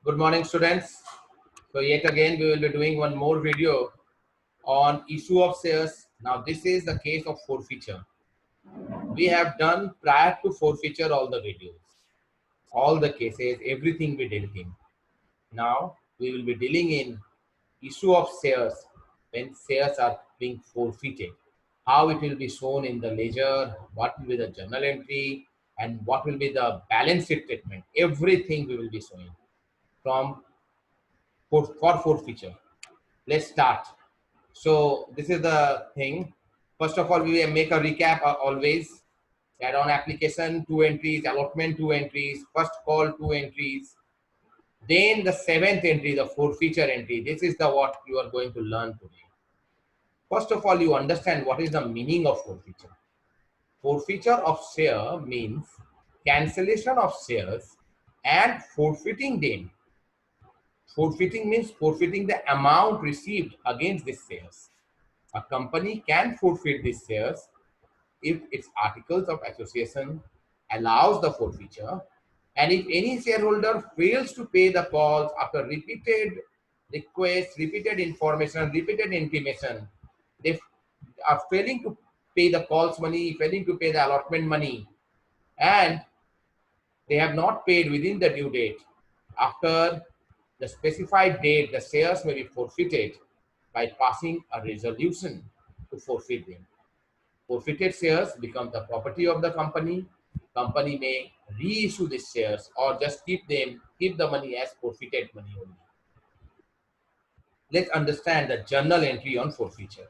Good morning, students. So yet again, we will be doing one more video on issue of shares. Now, this is the case of forfeiture. We have done prior to forfeiture all the videos, all the cases, everything we did in. Now, we will be dealing in issue of shares when shares are being forfeited. How it will be shown in the ledger, what will be the journal entry, and what will be the balance sheet statement. Everything we will be showing from for forfeiture. Let's start. So this is the thing. First of all, we will make a recap always that on application, two entries, allotment, two entries, first call, two entries. Then the seventh entry, the forfeiture entry. This is the what you are going to learn today. First of all, you understand what is the meaning of forfeiture. Forfeiture of share means cancellation of shares and forfeiting them. Forfeiting means forfeiting the amount received against these shares. A company can forfeit these shares if its articles of association allows the forfeiture, and if any shareholder fails to pay the calls after repeated requests, repeated information, repeated intimation, they are failing to pay the calls money, failing to pay the allotment money, and they have not paid within the due date. After the specified date, the shares may be forfeited by passing a resolution to forfeit them. Forfeited shares become the property of the company. Company may reissue these shares or just keep the money as forfeited money only. Let's understand the journal entry on forfeiture.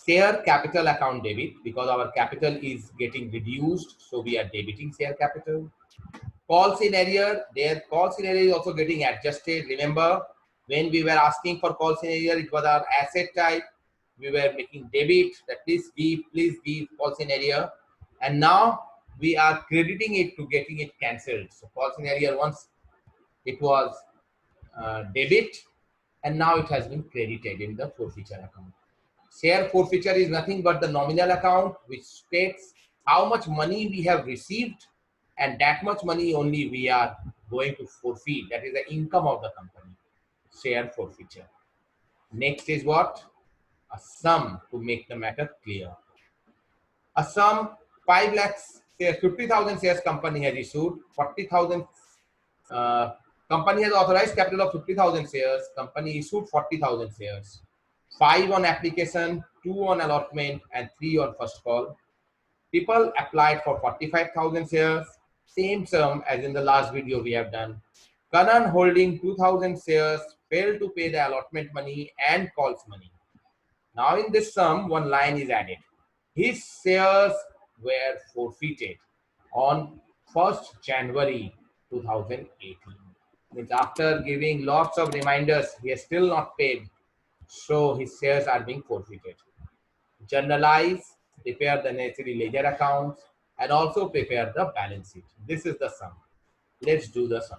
Share capital account debit because our capital is getting reduced, so we are debiting share capital. Calls in arrear, their calls in arrear is also getting adjusted. Remember, when we were asking for calls in arrear, it was our asset type. We were making debit, that please give calls in arrear. And now we are crediting it to getting it cancelled. So calls in arrear, once it was debit, and now it has been credited in the forfeiture account. Share forfeiture is nothing but the nominal account which states how much money we have received, and that much money only we are going to forfeit. That is the income of the company. Share forfeiture. Next is what? A sum, to make the matter clear. A sum, 5 lakhs shares, 50,000 shares company has issued, 40,000 uh, company has authorized capital of 50,000 shares, company issued 40,000 shares. 5 on application, 2 on allotment, and 3 on first call. People applied for 45,000 shares, same sum as in the last video we have done. Kanan holding 2,000 shares failed to pay the allotment money and calls money. Now in this sum, one line is added. His shares were forfeited on 1st January 2018. Means after giving lots of reminders, he has still not paid, so his shares are being forfeited. Generalize, prepare the necessary ledger accounts, and also prepare the balance sheet. This is the sum. Let's do the sum.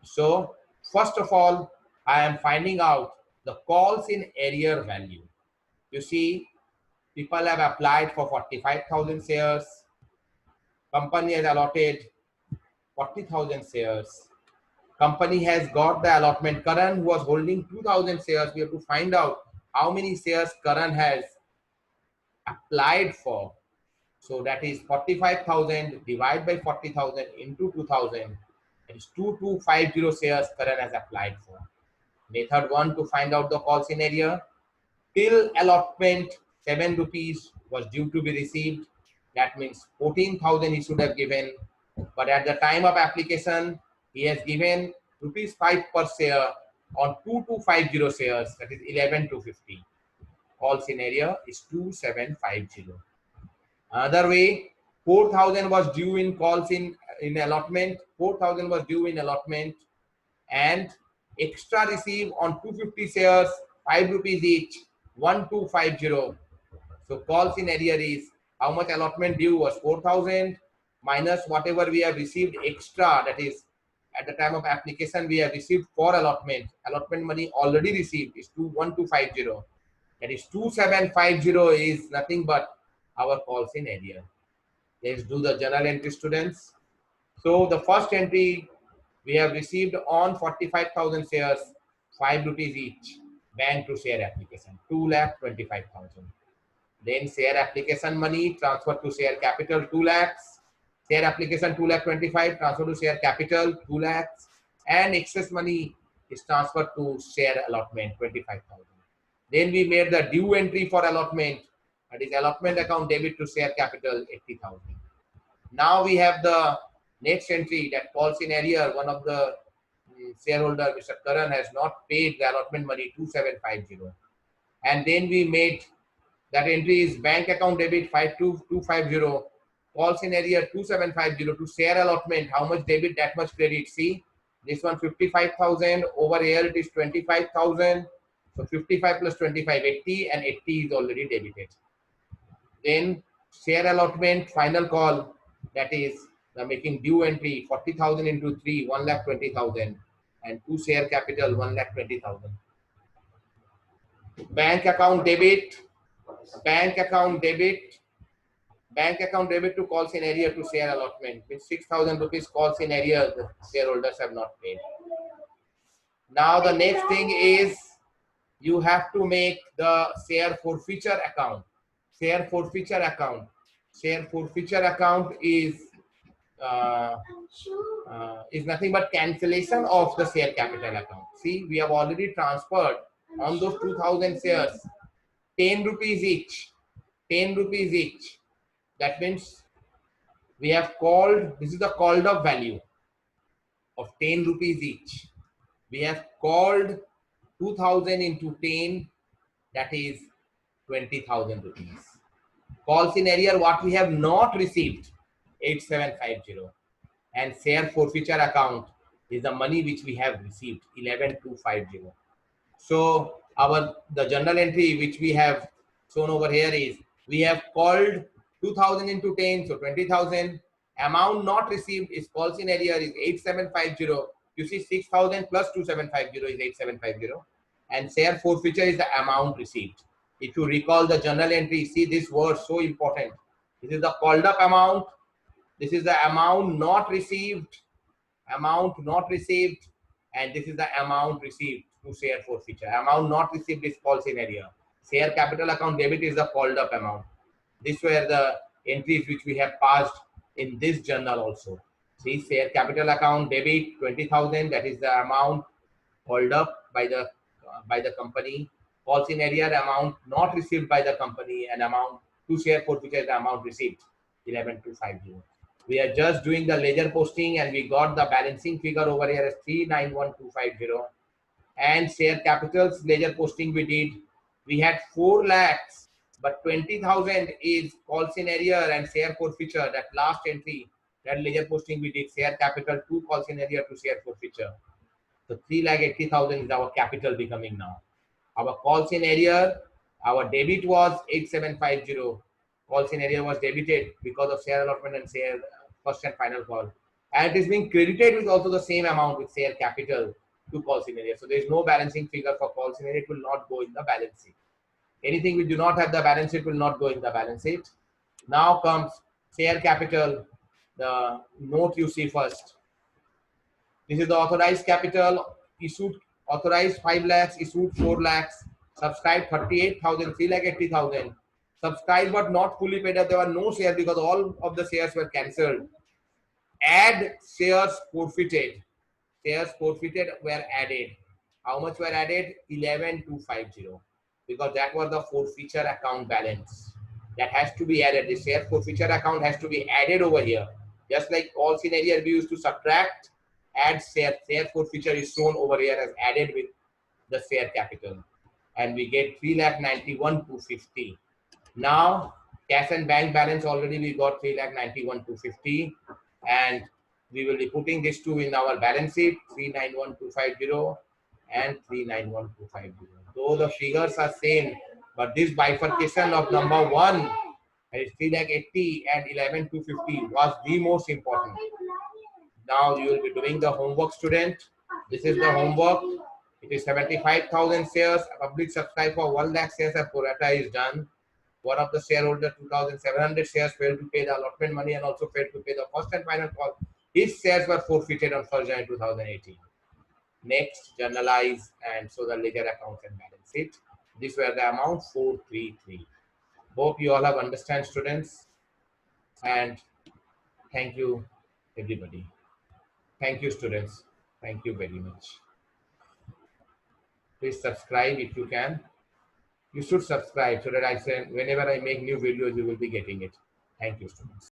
So, first of all, I am finding out the calls in arrear value. You see, people have applied for 45,000 shares. Company has allotted 40,000 shares. Company has got the allotment. Karan, who was holding 2,000 shares, we have to find out how many shares Karan has applied for. So that is 45,000 divided by 40,000 into 2,000. That is 2250 shares Karan has applied for. Method 1 to find out the call scenario. Till allotment 7 rupees was due to be received. That means 14,000 he should have given. But at the time of application, he has given rupees 5 per share on 2250 shares. That is 11,250. Call scenario is 2750. Another way, 4,000 was due in calls in allotment. 4,000 was due in allotment, and extra receive on 250 shares, 5 rupees each, 1250. So calls in arrear is how much allotment due was 4,000 minus whatever we have received extra. That is, at the time of application we have received for allotment. Allotment money already received is 1250. That is 2750 is nothing but our calls in arrear. Let's do the journal entry, students. So the first entry We have received on 45,000 shares, 5 rupees each, bank to share application, 2,25,000. Then share application money transferred to share capital 2 lakhs, share application 2,25,000 transferred to share capital 2 lakhs, and excess money is transferred to share allotment 25,000. Then we made the due entry for allotment, that is allotment account debit to share capital 80,000. Now we have the next entry that calls in arrear. One of the shareholder, Mr. Karan, has not paid the allotment money 2750. And then we made that entry is bank account debit 52250, calls in arrear 2750 to share allotment. How much debit, that much credit. See, this one 55,000, over here it is 25,000. So 55 plus 25, 80, and 80 is already debited. Then share allotment final call, that is the making due entry 40,000 into 3, 1,20,000, and to share capital 1,20,000. Bank account debit, bank account debit, bank account debit to calls in arrear to share allotment, with 6,000 rupees calls in arrear the shareholders have not paid. Now the next thing is you have to make the share forfeiture account. Share forfeiture account. Share forfeiture account is nothing but cancellation of the share capital account. See, we have already transferred on those 2,000 shares 10 rupees each. 10 rupees each. That means we have called, this is the called up value of 10 rupees each. We have called 2,000 into 10, that is 20,000 rupees. Calls in arrear, what we have not received, 8750. And share forfeiture account is the money which we have received, 11,250. So the journal entry which we have shown over here is we have called 2,000 into 10, so 20,000. Amount not received is calls in arrear is 8750. You see 6,000 plus 2750 is 8750. And share forfeiture is the amount received. If you recall the journal entry, see this word so important. This is the called up amount. This is the amount not received, and this is the amount received to share forfeiture. Amount not received is calls in arrear. Share capital account debit is the called up amount. These were the entries which we have passed in this journal also. See, share capital account debit 20,000, that is the amount called up by the company. Calls in arrear amount not received by the company, and amount to share forfeiture the amount received 11,250. We are just doing the ledger posting and we got the balancing figure over here as 391,250. And share capital's ledger posting we did. We had 4 lakhs, but 20,000 is calls in arrear and share forfeiture. That last entry, that ledger posting we did, share capital 2 calls in arrear to share forfeiture. So 3,80,000 is our capital becoming now. Our calls in arrear, our debit was 8750. Calls in arrear was debited because of share allotment and share first and final call. And it is being credited with also the same amount with share capital to calls in arrear. So there is no balancing figure for calls in arrear. It will not go in the balance sheet. Anything we do not have the balance sheet will not go in the balance sheet. Now comes share capital, the note you see first. This is the authorized capital, issued authorized 5 lakhs, issued 4 lakhs, subscribed 38,000, 3,80,000. Subscribed but not fully paid up. There were no shares because all of the shares were cancelled. Add shares forfeited. Shares forfeited were added. How much were added? 11,250. Because that was the forfeiture account balance. That has to be added. The share forfeiture account has to be added over here. Just like all scenario we used to subtract, add share forfeiture is shown over here as added with the share capital. And we get 3,91,250. Now, cash and bank balance already we got 3,91,250. And we will be putting these two in our balance sheet, 391,250 and 391,250. Though the figures are same, but this bifurcation of number 1, that is 3,80,000 and 11,250 was the most important. Now you will be doing the homework, student. This is the homework. It is 75,000 shares. Public subscribe for 1 lakh shares and pro rata is done. One of the shareholder 2,700 shares failed to pay the allotment money and also failed to pay the first and final call. If shares were forfeited on 1st January 2018. Next, journalize and show the ledger accounts and balance sheet. These were the amount 433. Hope you all have understand, students, and thank you everybody. Thank you, students. Thank you very much. Please subscribe if you can. You should subscribe so that I say whenever I make new videos, you will be getting it. Thank you, students.